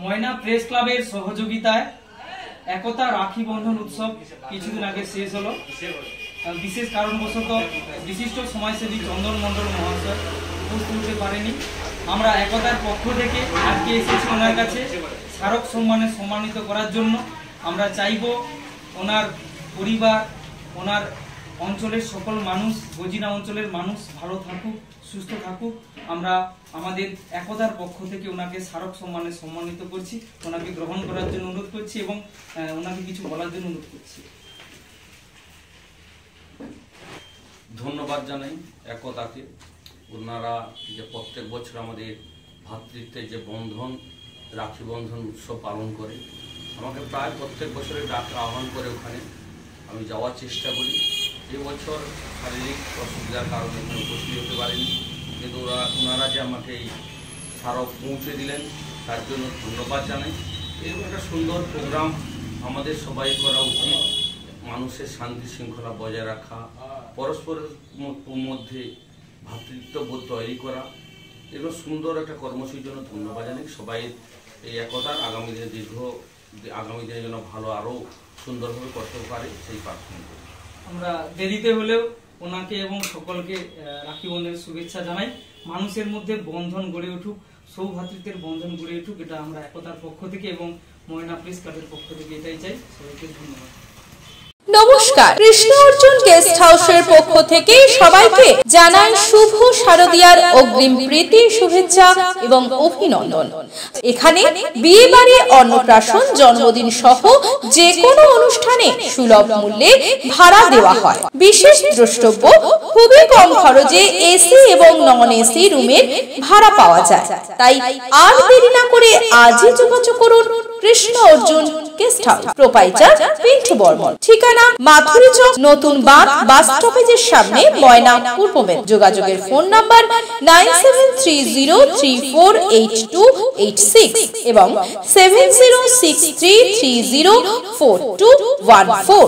ময়না press ক্লাবের সহযোগিতায় একতা রাখি বন্ধন উৎসব কিছুদিন আগে শেষ হলো। বিশেষ কারণবশত বিশিষ্ট সমাজসেবী চন্দন মণ্ডল মহাশয় উপস্থিত হতে পারেনি। আমরা একতার পক্ষ থেকে আজকে এসেছি ওনার কাছে স্মারক সম্মানে সম্মানিত করার জন্য। আমরা চাইব ওনার পরিবার, ওনার অঞ্চলের সকল মানুষ, গজিনা অঞ্চলের মানুষ ভালো থাকুক, সুস্থ থাকুক। আমরা আমাদের একতার পক্ষ থেকে ওনাকে স্মারক সম্মানে সম্মানিত করছি, ওনাকে গ্রহণ করার জন্য অনুরোধ করছি এবং ওনাকে কিছু বলার জন্য অনুরোধ করছি। ধন্যবাদ জানাই একতাকে। ওনারা যে প্রত্যেক বছর আমাদের ভ্রাতৃত্বের যে বন্ধন, রাখি বন্ধন উৎসব পালন করে, আমাকে প্রায় প্রত্যেক বছরে ডাক আহ্বান করে ওখানে আমি যাওয়ার চেষ্টা করি। এবছর শারীরিক অসুবিধার কারণে এখানে উপস্থিত হতে পারিনি, কিন্তু ওনারা যে আমাকে এই স্মারক পৌঁছে দিলেন তার জন্য ধন্যবাদ জানাই। এরকম একটা সুন্দর প্রোগ্রাম আমাদের সবাই করা উচিত। মানুষের শান্তি শৃঙ্খলা বজায় রাখা, পরস্পরের মধ্যে ভ্রাতৃত্ববোধ তৈরি করা, এগুলো সুন্দর একটা কর্মসূচির জন্য ধন্যবাদ জানাই। সবাই এই একতার আগামী দিনের জন্য ভালো আরও সুন্দরভাবে করতে পারে সেই প্রার্থনা করি। আমরা দেরিতে হলেও ওনাকে এবং সকলকে রাখি বন্ধনের শুভেচ্ছা জানাই। মানুষের মধ্যে বন্ধন গড়ে উঠুক, সৌভ্রাতৃত্বের বন্ধন গড়ে উঠুক, এটা আমরা একতার পক্ষ থেকে এবং ময়না প্রেস ক্লাবের পক্ষ থেকে এটাই চাই। সবাইকে ধন্যবাদ। নমস্কার, কৃষ্ণ অর্জুন গেস্ট হাউসের পক্ষ থেকে সবাইকে জানাই শুভ শারদীয়ার অগ্রিম প্রীতি, শুভেচ্ছা এবং অভিনন্দন। এখানে বিয়ে বাড়ি, অন্নপ্রাশন, জন্মদিন সহ যে কোনো অনুষ্ঠানে সুলভ মূল্যে ভাড়া দেওয়া হয়। বিশেষ দ্রষ্টব্য, খুবই কম খরচে এসি এবং নন এসি রুমের ভাড়া পাওয়া যায়। তাই আর দেরি না করে আজই যোগাযোগ করুন Krishna Arjun guest house, proprietor Pintu Barman, ঠিকানা মাথুরি চক, নতুন বাস স্টপেজের সামনে, ময়না, পূর্ব মেদিনীপুর। যোগাযোগের ফোন নাম্বার 9730348286 এবং 7063304214।